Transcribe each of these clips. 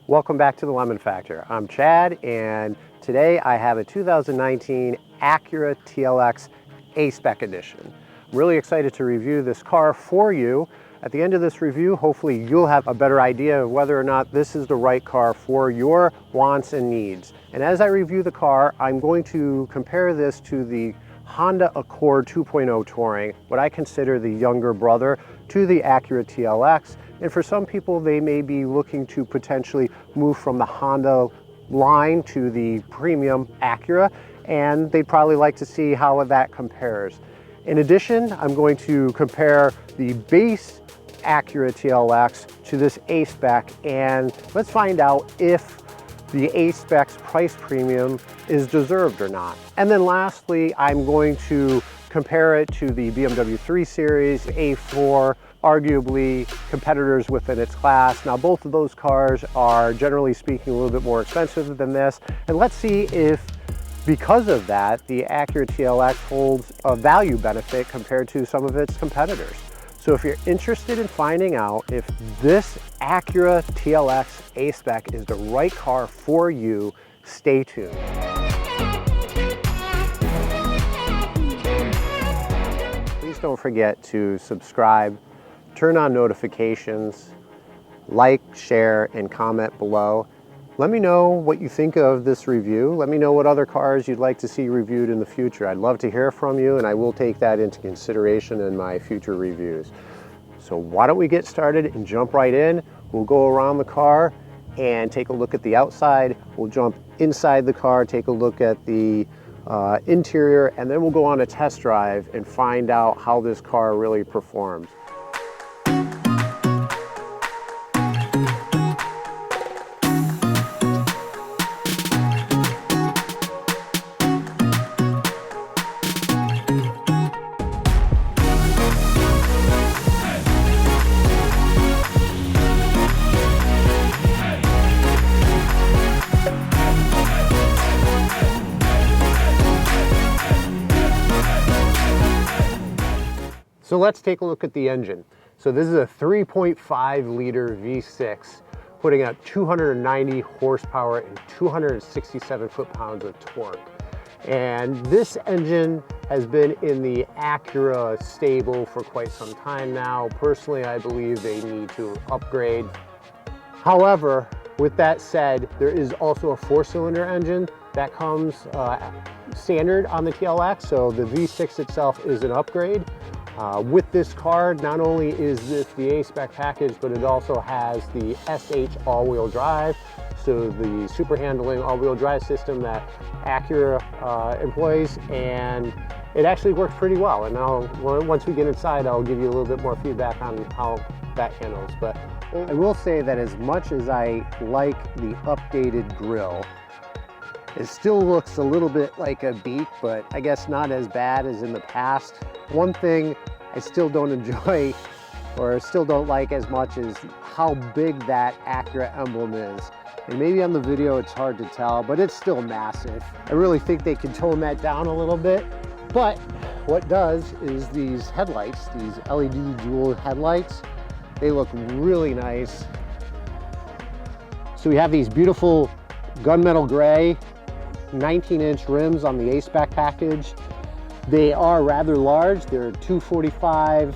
Welcome back to the Lemon Factor. I'm Chad, and today I have a 2019 Acura TLX A-Spec edition. I'm really excited to review this car for you. At the end of this review, hopefully you'll have a better idea of whether or not this is the right car for your wants and needs. And as I review the car, I'm going to compare this to the Honda Accord 2.0 Touring, what I consider the younger brother to the Acura TLX. And for some people, they may be looking to potentially move from the Honda line to the premium Acura, and they'd probably like to see how that compares. In addition, I'm going to compare the base Acura TLX to this A-Spec, and let's find out if the A-Spec's price premium is deserved or not. And then lastly, I'm going to compare it to the BMW 3 Series, A4, arguably competitors within its class. Now, both of those cars are, generally speaking, a little bit more expensive than this. And let's see if, because of that, the Acura TLX holds a value benefit compared to some of its competitors. So if you're interested in finding out if this Acura TLX A-Spec is the right car for you, stay tuned. Please don't forget to subscribe, turn on notifications, like, share, and comment below. Let me know what you think of this review. Let me know what other cars you'd like to see reviewed in the future. I'd love to hear from you, and I will take that into consideration in my future reviews. So why don't we get started and jump right in. We'll go around the car and take a look at the outside. We'll jump inside the car, take a look at the interior, and then we'll go on a test drive and find out how this car really performs. So let's take a look at the engine. So this is a 3.5 liter V6, putting out 290 horsepower and 267 foot-pounds of torque. And this engine has been in the Acura stable for quite some time now. Personally, I believe they need to upgrade. However, with that said, there is also a 4-cylinder engine that comes standard on the TLX, so the V6 itself is an upgrade. With this car, not only is this the A-Spec package, but it also has the SH all-wheel drive, so the super handling all-wheel drive system that Acura employs, and it actually works pretty well. And now, once we get inside, I'll give you a little bit more feedback on how that handles. But I will say that as much as I like the updated grille, it still looks a little bit like a Beat, but I guess not as bad as in the past. One thing I still don't enjoy or still don't like as much is how big that Acura emblem is. And maybe on the video it's hard to tell, but it's still massive. I really think they can tone that down a little bit. But what does is these headlights, these LED dual headlights, they look really nice. So we have these beautiful gunmetal gray 19-inch rims on the A-Spec package. They are rather large. They're 245,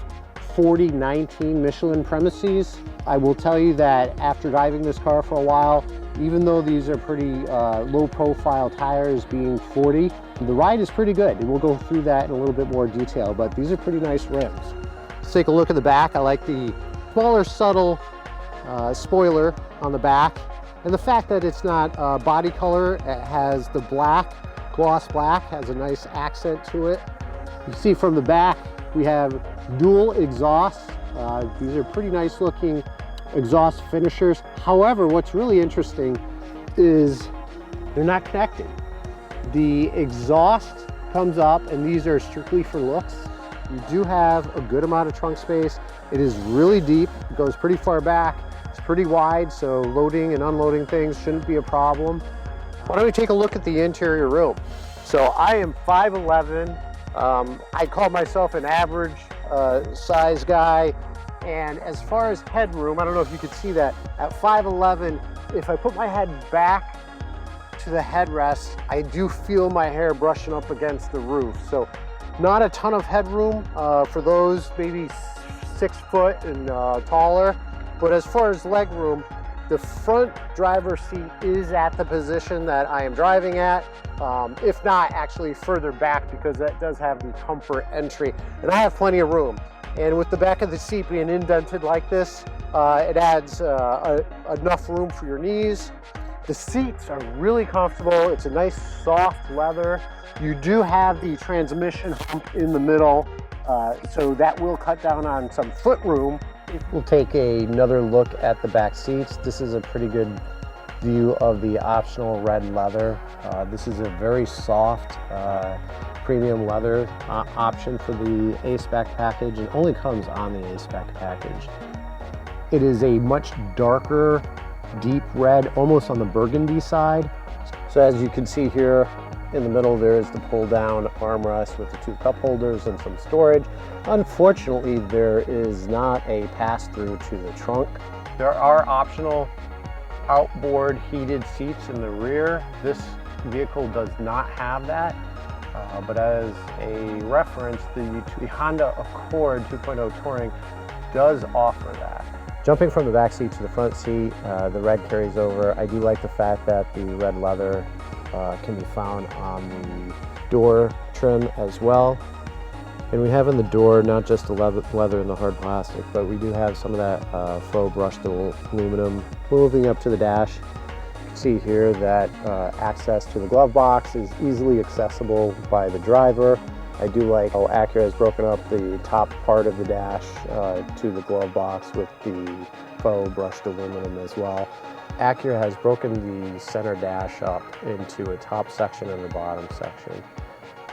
40, 19 Michelin premises. I will tell you that after driving this car for a while, even though these are pretty low profile tires being 40, the ride is pretty good. And we'll go through that in a little bit more detail, but these are pretty nice rims. Let's take a look at the back. I like the smaller, subtle spoiler on the back. And the fact that it's not body color, it has the black, gloss black, has a nice accent to it. You see from the back, we have dual exhausts. These are pretty nice looking exhaust finishers. However, what's really interesting is they're not connected. The exhaust comes up, and these are strictly for looks. You do have a good amount of trunk space. It is really deep, it goes pretty far back. It's pretty wide, so loading and unloading things shouldn't be a problem. Why don't we take a look at the interior room? So I am 5'11". I call myself an average size guy. And as far as headroom, I don't know if you could see that, at 5'11", if I put my head back to the headrest, I do feel my hair brushing up against the roof. So not a ton of headroom for those maybe 6 foot and taller. But as far as leg room, the front driver's seat is at the position that I am driving at, if not actually further back, because that does have the comfort entry. And I have plenty of room. And with the back of the seat being indented like this, it adds enough room for your knees. The seats are really comfortable. It's a nice soft leather. You do have the transmission hump in the middle, so that will cut down on some foot room. We'll take another look at the back seats. This is a pretty good view of the optional red leather. This is a very soft premium leather option for the A-Spec package. It only comes on the A-Spec package. It is a much darker, deep red, almost on the burgundy side. So as you can see here, in the middle there is the pull down armrest with the 2 cup holders and some storage. Unfortunately, there is not a pass through to the trunk. There are optional outboard heated seats in the rear. This vehicle does not have that, but as a reference, the Honda Accord 2.0 Touring does offer that. Jumping from the back seat to the front seat, the red carries over. I do like the fact that the red leather can be found on the door trim as well. And we have in the door not just the leather and the hard plastic, but we do have some of that faux brushed aluminum. Moving up to the dash, you can see here that access to the glove box is easily accessible by the driver. I do like how Acura has broken up the top part of the dash to the glove box with the faux brushed aluminum as well. Acura has broken the center dash up into a top section and a bottom section.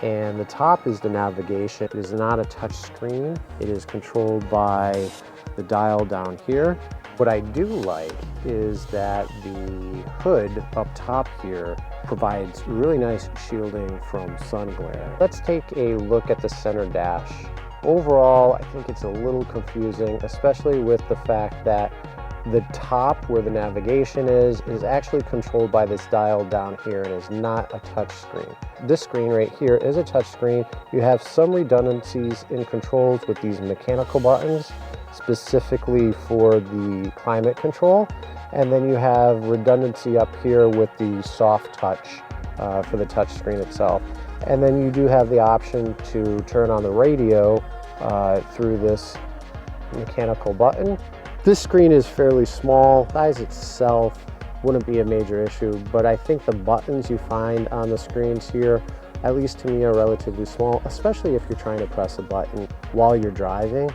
And the top is the navigation. It is not a touch screen. It is controlled by the dial down here. What I do like is that the hood up top here provides really nice shielding from sun glare. Let's take a look at the center dash. Overall, I think it's a little confusing, especially with the fact that the top where the navigation is actually controlled by this dial down here and is not a touch screen. This screen right here is a touch screen. You have some redundancies in controls with these mechanical buttons, specifically for the climate control. And then you have redundancy up here with the soft touch for the touch screen itself. And then you do have the option to turn on the radio through this mechanical button. This screen is fairly small. Size itself wouldn't be a major issue, but I think the buttons you find on the screens here, at least to me, are relatively small, especially if you're trying to press a button while you're driving.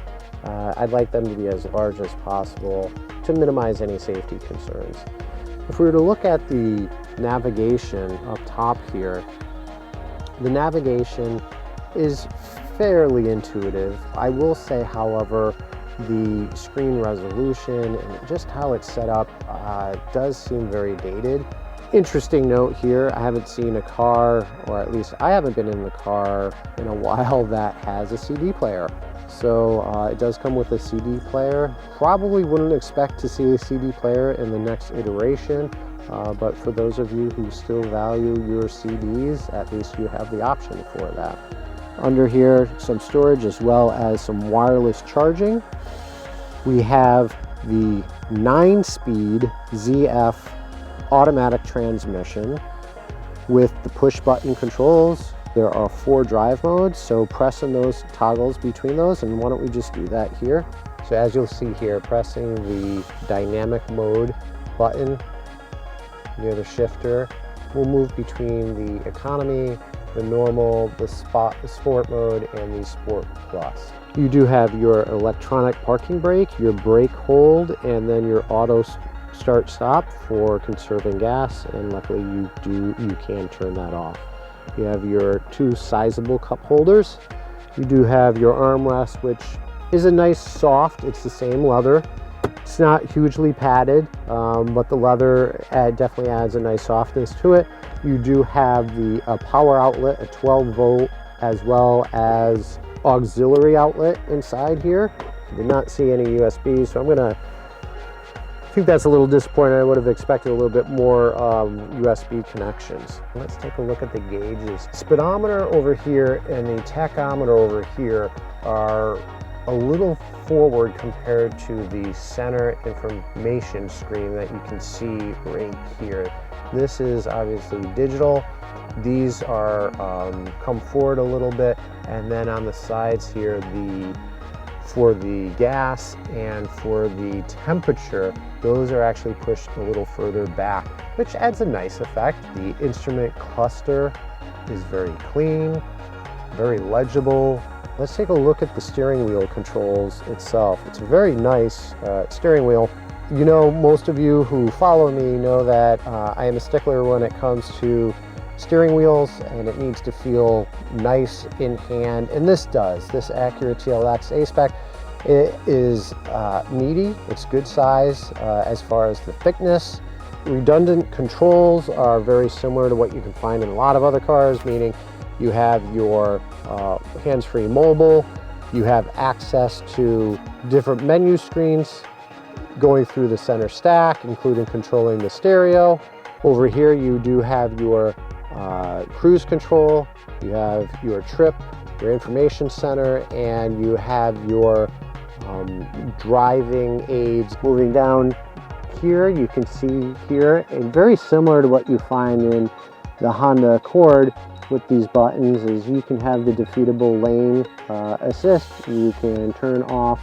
I'd like them to be as large as possible to minimize any safety concerns. If we were to look at the navigation up top here, the navigation is fairly intuitive. I will say, however, the screen resolution and just how it's set up does seem very dated. Interesting note here, I haven't seen a car, or at least I haven't been in the car in a while, that has a CD player. So it does come with a CD player. Probably wouldn't expect to see a CD player in the next iteration, but for those of you who still value your CDs, at least you have the option for that. Under here, some storage as well as some wireless charging. We have the 9-speed ZF automatic transmission with the push button controls. There are 4 drive modes, so pressing those toggles between those, and why don't we just do that here. So as you'll see here, pressing the dynamic mode button near the shifter will move between the economy, the normal, the sport mode, and the sport plus. You do have your electronic parking brake, your brake hold, and then your auto start stop for conserving gas, and luckily you can turn that off. You have your 2 sizable cup holders. You do have your armrest, which is a nice soft, it's the same leather. It's not hugely padded, but the leather definitely adds a nice softness to it. You do have the power outlet, a 12 volt, as well as auxiliary outlet inside here. Did not see any USB, so I'm gonna think that's a little disappointing. I would have expected a little bit more USB connections. Let's take a look at the gauges. Speedometer over here and the tachometer over here are a little forward compared to the center information screen that you can see right here. This is obviously digital. These are come forward a little bit, and then on the sides here, for the gas and for the temperature, those are actually pushed a little further back, which adds a nice effect. The instrument cluster is very clean, very legible. Let's take a look at the steering wheel controls itself. It's a very nice steering wheel. You know, most of you who follow me know that I am a stickler when it comes to steering wheels, and it needs to feel nice in hand, and this does. This Acura TLX A-Spec, it is meaty, it's good size as far as the thickness. Redundant controls are very similar to what you can find in a lot of other cars, meaning you have your hands-free mobile, you have access to different menu screens going through the center stack, including controlling the stereo. Over here you do have your cruise control, you have your trip, your information center, and you have your driving aids. Moving down here, you can see here, and very similar to what you find in the Honda Accord with these buttons, is you can have the defeatable lane assist, you can turn off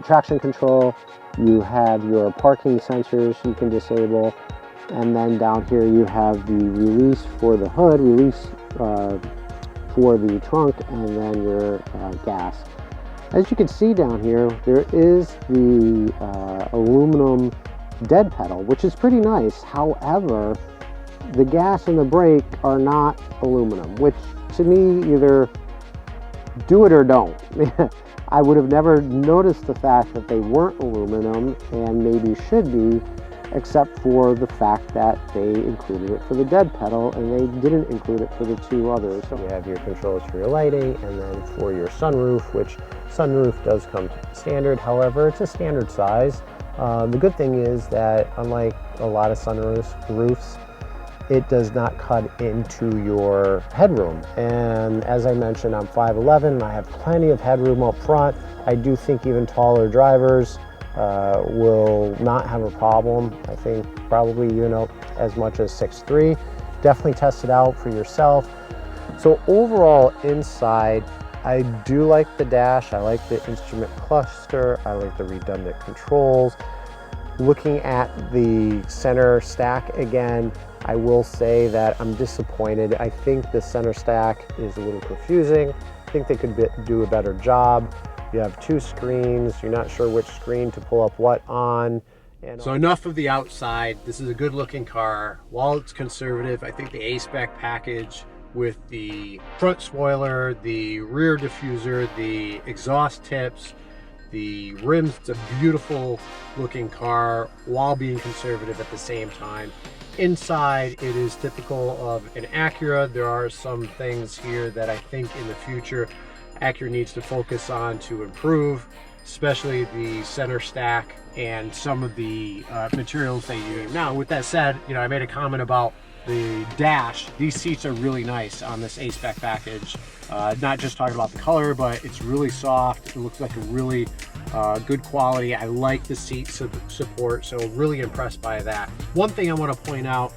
traction control, you have your parking sensors you can disable, and then down here you have the release for the hood, release for the trunk, and then your gas. As you can see down here, there is the aluminum dead pedal, which is pretty nice. However, the gas and the brake are not aluminum, which to me either do it or don't. I would have never noticed the fact that they weren't aluminum, and maybe should be, except for the fact that they included it for the dead pedal and they didn't include it for the two others. So you have your controls for your lighting, and then for your sunroof, which sunroof does come standard. However, it's a standard size. The good thing is that unlike a lot of sunroofs, it does not cut into your headroom. And as I mentioned, I'm 5'11", and I have plenty of headroom up front. I do think even taller drivers will not have a problem. I think probably, you know, as much as 6'3". Definitely test it out for yourself. So overall inside, I do like the dash. I like the instrument cluster. I like the redundant controls. Looking at the center stack again, I will say that I'm disappointed. I think the center stack is a little confusing. I think they could do a better job. You have two screens. You're not sure which screen to pull up what on. So enough of the outside. This is a good looking car. While it's conservative, I think the A-Spec package with the front spoiler, the rear diffuser, the exhaust tips, the rims, it's a beautiful looking car while being conservative at the same time. Inside, it is typical of an Acura. There are some things here that I think in the future Acura needs to focus on to improve, especially the center stack and some of the materials they use. Now, with that said, you know, I made a comment about the dash. These seats are really nice on this A-Spec package. Not just talking about the color, but it's really soft. It looks like a really good quality. I like the seat support, so really impressed by that. One thing I want to point out,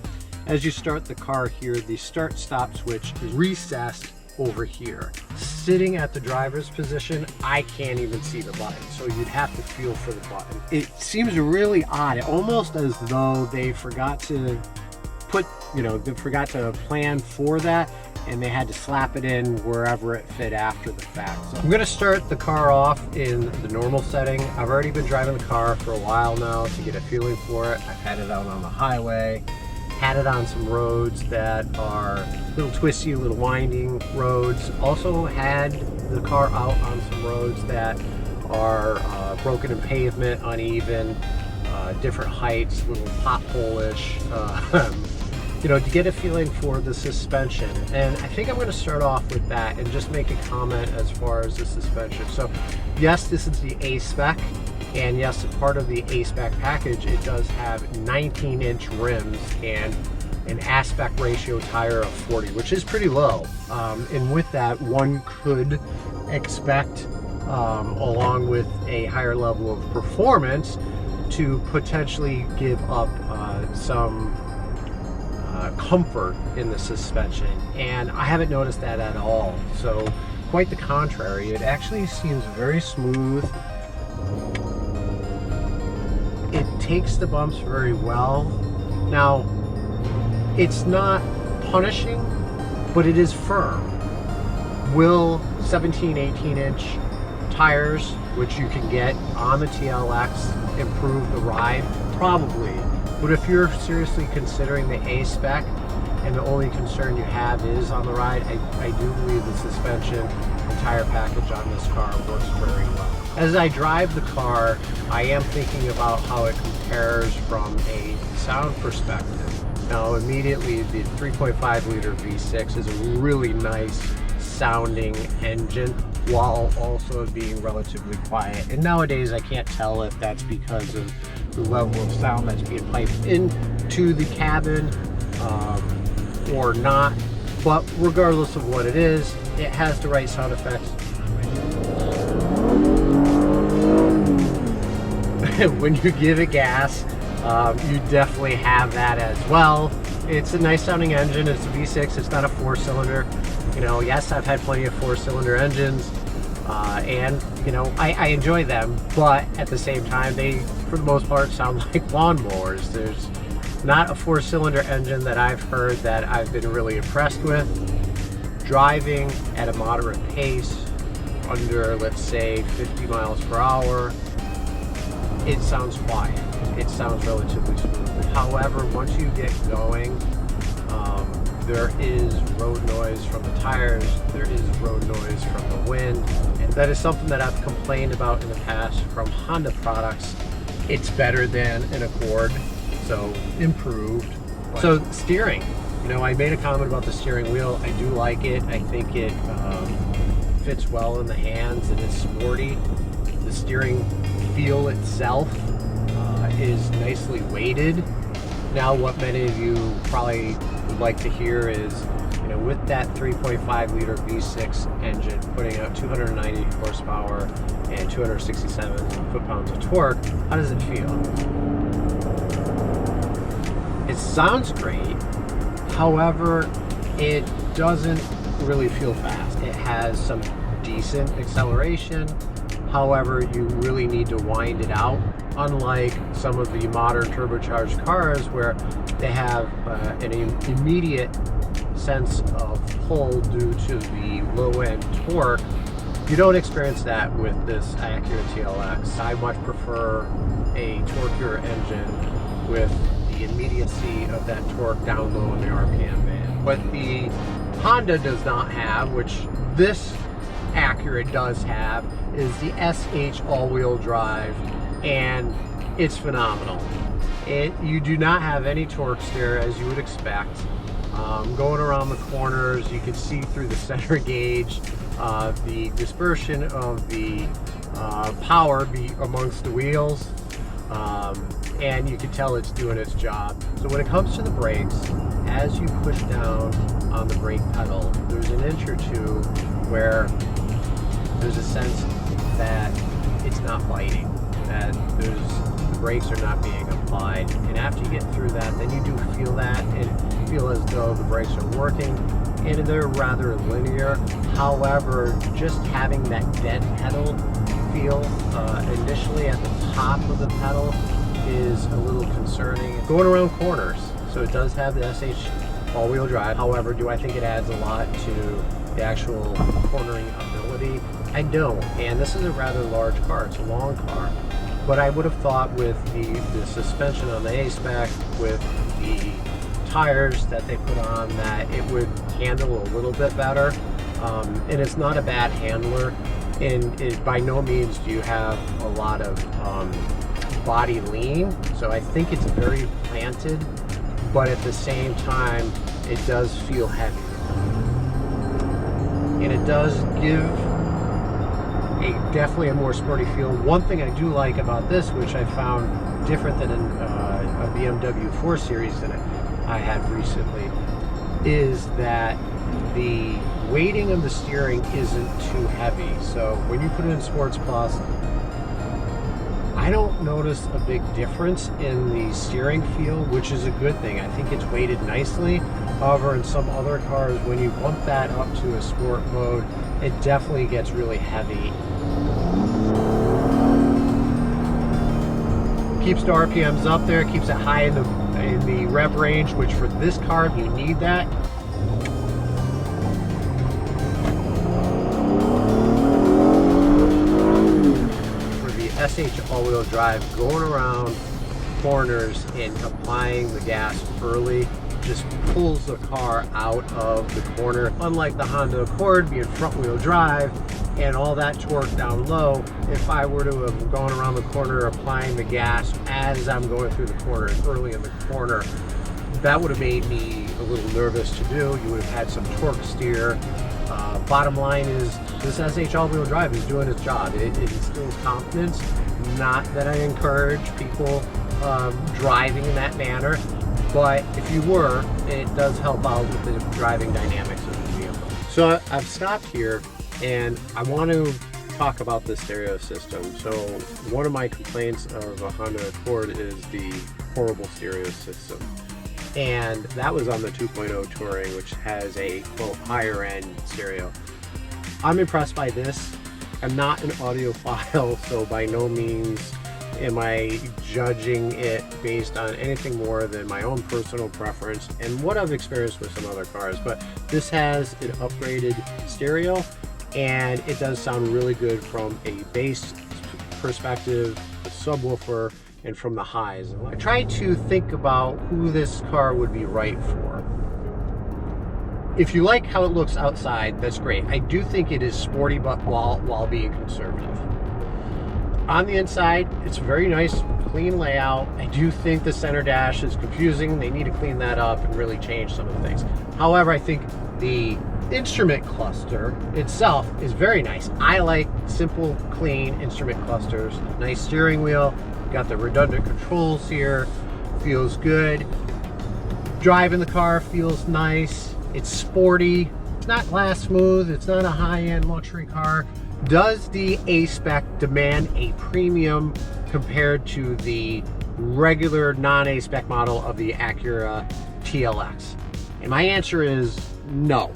as you start the car here, the start-stop switch is recessed over here. Sitting at the driver's position, I can't even see the button, so you'd have to feel for the button. It seems really odd, almost as though they forgot to put, you know, they forgot to plan for that, and they had to slap it in wherever it fit after the fact. So I'm gonna start the car off in the normal setting. I've already been driving the car for a while now to get a feeling for it. I've had it out on the highway, had it on some roads that are a little twisty, a little winding roads. Also had the car out on some roads that are broken in pavement, uneven, different heights, a little pothole-ish. You know, to get a feeling for the suspension. And I think I'm going to start off with that and just make a comment as far as the suspension. So yes, this is the A-Spec. And yes, part of the A-Spec package, it does have 19-inch rims and an aspect ratio tire of 40, which is pretty low. And with that, one could expect, along with a higher level of performance, to potentially give up some comfort in the suspension. And I haven't noticed that at all. So quite the contrary, it actually seems very smooth. It takes the bumps very well. Now, it's not punishing, but it is firm. Will 17, 18-inch tires, which you can get on the TLX, improve the ride? Probably. But if you're seriously considering the A-Spec and the only concern you have is on the ride, I do believe the suspension and tire package on this car works very well. As I drive the car, I am thinking about how it compares from a sound perspective. Now, immediately, the 3.5 liter V6 is a really nice sounding engine while also being relatively quiet. And nowadays, I can't tell if that's because of the level of sound that's being piped into the cabin or not. But regardless of what it is, it has the right sound effects. When you give it gas, you definitely have that as well. It's a nice sounding engine. It's a V6. It's not a 4-cylinder. You know, yes, I've had plenty of 4-cylinder engines, and you know, I enjoy them. But at the same time, they, for the most part, sound like lawnmowers. There's not a 4-cylinder engine that I've heard that I've been really impressed with. Driving at a moderate pace, under, let's say, 50 miles per hour, it sounds quiet. It sounds relatively smooth. However, once you get going, there is road noise from the tires, there is road noise from the wind, and that is something that I've complained about in the past from Honda products. It's better than an Accord, so improved. So steering, you know, I made a comment about the steering wheel. I do like it. I think it fits well in the hands and it's sporty. The steering feel itself is nicely weighted. Now, what many of you probably would like to hear is, you know, with that 3.5 liter V6 engine putting out 290 horsepower and 267 foot-pounds of torque, how does it feel? It sounds great. However, it doesn't really feel fast. It has some decent acceleration. However, you really need to wind it out, unlike some of the modern turbocharged cars where they have an immediate sense of pull due to the low-end torque. You don't experience that with this Acura TLX. I much prefer a torquier engine with the immediacy of that torque down low in the RPM band. What the Honda does not have, which this Acura does have, is the SH all-wheel drive, and it's phenomenal. You do not have any torque steer as you would expect. Going around the corners, you can see through the center gauge the dispersion of the power amongst the wheels, and you can tell it's doing its job. So when it comes to the brakes, as you push down on the brake pedal, there's an inch or two where there's a sense that it's not biting, that the brakes are not being applied. And after you get through that, then you do feel that and feel as though the brakes are working, and they're rather linear. However, just having that dead pedal feel initially at the top of the pedal is a little concerning. Going around corners, so it does have the SH all-wheel drive. However, do I think it adds a lot to the actual cornering ability? I don't, and this is a rather large car. It's a long car, but I would have thought with the suspension on the A-Spec, with the tires that they put on, that it would handle a little bit better. And it's not a bad handler, and by no means do you have a lot of body lean, so I think it's very planted, but at the same time it does feel heavy, and it does give definitely a more sporty feel. One thing I do like about this, which I found different than a BMW 4 Series that I had recently, is that the weighting of the steering isn't too heavy. So when you put it in Sports Plus, I don't notice a big difference in the steering feel, which is a good thing. I think it's weighted nicely. However, in some other cars, when you bump that up to a sport mode, it definitely gets really heavy. Keeps the RPMs up there, keeps it high in the rev range, which for this car, you need that. SH all-wheel drive, going around corners and applying the gas early just pulls the car out of the corner. Unlike the Honda Accord being front-wheel drive and all that torque down low, if I were to have gone around the corner applying the gas as I'm going through the corner, early in the corner, that would have made me a little nervous to do. You would have had some torque steer. Bottom line is, this SH all-wheel drive is doing its job. It instills confidence. Not that I encourage people driving in that manner, but if you were, it does help out with the driving dynamics of the vehicle. So I've stopped here, and I want to talk about the stereo system. So one of my complaints of a Honda Accord is the horrible stereo system. And that was on the 2.0 Touring, which has a, quote, higher end stereo. I'm impressed by this. I'm not an audiophile, so by no means am I judging it based on anything more than my own personal preference and what I've experienced with some other cars. But this has an upgraded stereo, and it does sound really good from a bass perspective, the subwoofer, and from the highs. I tried to think about who this car would be right for. If you like how it looks outside, that's great. I do think it is sporty, but while being conservative. On the inside, it's very nice, clean layout. I do think the center dash is confusing. They need to clean that up and really change some of the things. However, I think the instrument cluster itself is very nice. I like simple, clean instrument clusters. Nice steering wheel. Got the redundant controls here. Feels good. Driving the car feels nice. It's sporty. It's not glass smooth. It's not a high-end luxury car. Does the A-Spec demand a premium compared to the regular non-A-Spec model of the Acura TLX? And my answer is no.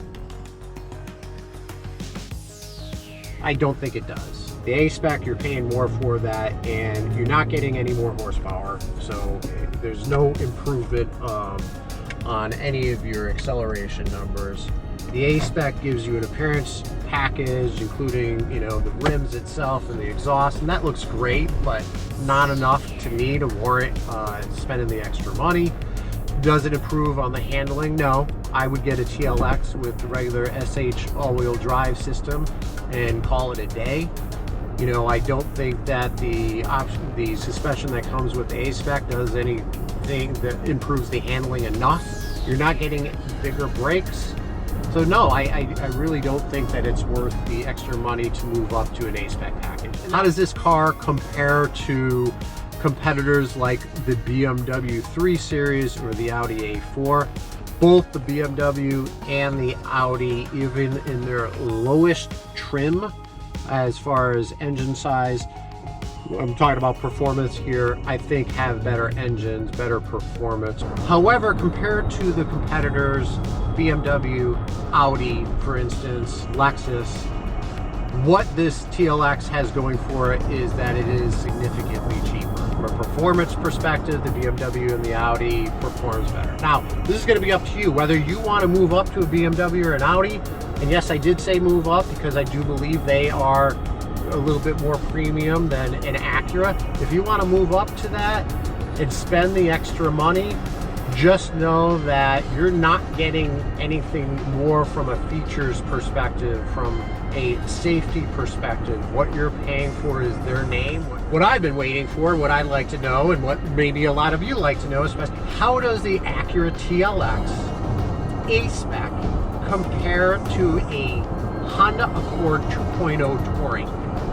I don't think it does. The A-Spec, you're paying more for that, and you're not getting any more horsepower, so there's no improvement on any of your acceleration numbers. The A-Spec gives you an appearance package, including, you know, the rims itself and the exhaust, and that looks great, but not enough to me to warrant spending the extra money. Does it improve on the handling? No. I would get a TLX with the regular SH all-wheel drive system and call it a day. You know, I don't think that the suspension that comes with the A-Spec does anything that improves the handling enough. You're not getting bigger brakes. So no, I really don't think that it's worth the extra money to move up to an A-Spec package. How does this car compare to competitors like the BMW 3 Series or the Audi A4? Both the BMW and the Audi, even in their lowest trim, as far as engine size, I'm talking about performance here, I think have better engines, better performance. However, compared to the competitors, BMW, Audi, for instance, Lexus, what this TLX has going for it is that it is significantly cheaper. From a performance perspective, the BMW and the Audi performs better. Now, this is going to be up to you, whether you want to move up to a BMW or an Audi. And yes, I did say move up because I do believe they are a little bit more premium than an Acura. If you want to move up to that and spend the extra money, just know that you're not getting anything more from a features perspective, from a safety perspective. What you're paying for is their name. What I've been waiting for, what I'd like to know, and what maybe a lot of you like to know, especially, how does the Acura TLX A-Spec compare to a Honda Accord 2.0 Touring?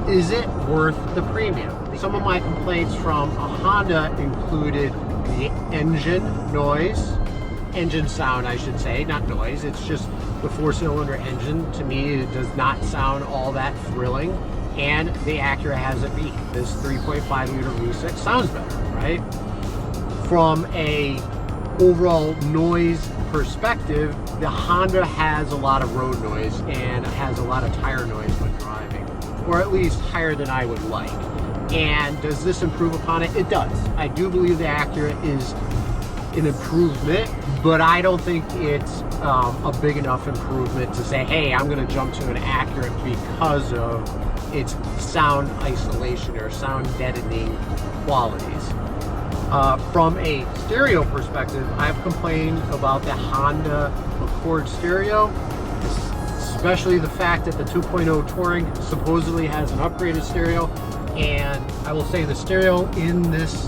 Is it worth the premium? Some of my complaints from a Honda included the engine noise, engine sound I should say, not noise. It's just the 4-cylinder engine. To me, it does not sound all that thrilling. And the Acura has it beat. This 3.5 liter V6 sounds better, right? From a overall noise perspective, the Honda has a lot of road noise and has a lot of tire noise when driving, or at least higher than I would like. And does this improve upon it? It does. I do believe the Acura is an improvement, but I don't think it's a big enough improvement to say, hey, I'm going to jump to an Acura because of its sound isolation or sound deadening qualities. From a stereo perspective, I've complained about the Honda Accord stereo, especially the fact that the 2.0 Touring supposedly has an upgraded stereo. And I will say the stereo in this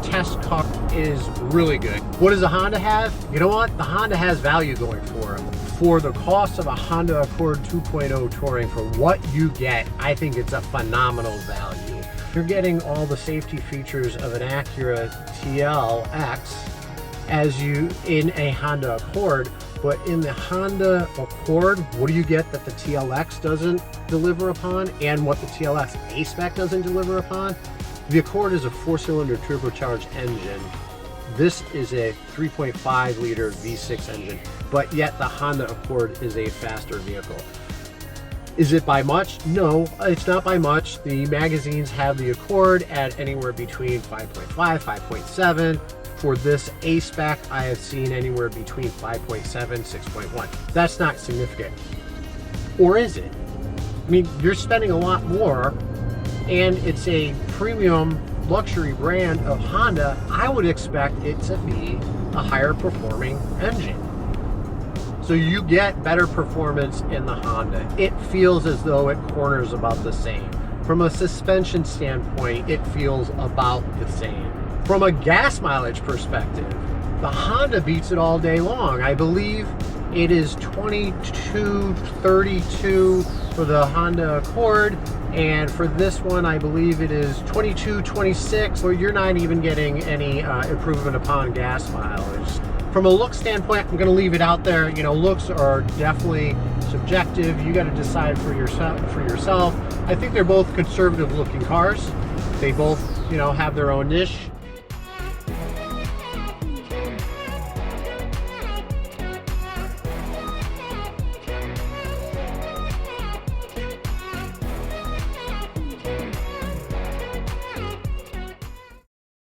test car is really good. What does the Honda have? You know what? The Honda has value going for it. For the cost of a Honda Accord 2.0 Touring, for what you get, I think it's a phenomenal value. You're getting all the safety features of an Acura TLX as you in a Honda Accord, but in the Honda Accord, what do you get that the TLX doesn't deliver upon and what the TLX A-Spec doesn't deliver upon? The Accord is a 4-cylinder turbocharged engine. This is a 3.5 liter V6 engine, but yet the Honda Accord is a faster vehicle. Is it by much? No, it's not by much. The magazines have the Accord at anywhere between 5.5, 5.7. For this A-Spec, I have seen anywhere between 5.7, 6.1. That's not significant. Or is it? I mean, you're spending a lot more, and it's a premium luxury brand of Honda. I would expect it to be a higher performing engine. So you get better performance in the Honda. It feels as though it corners about the same. From a suspension standpoint, it feels about the same. From a gas mileage perspective, the Honda beats it all day long. I believe it is 22.32 for the Honda Accord, and for this one, I believe it is 22.26, so you're not even getting any improvement upon gas mileage. From a look standpoint, I'm going to leave it out there. You know, looks are definitely subjective. You got to decide for yourself. I think they're both conservative looking cars. They both, you know, have their own niche.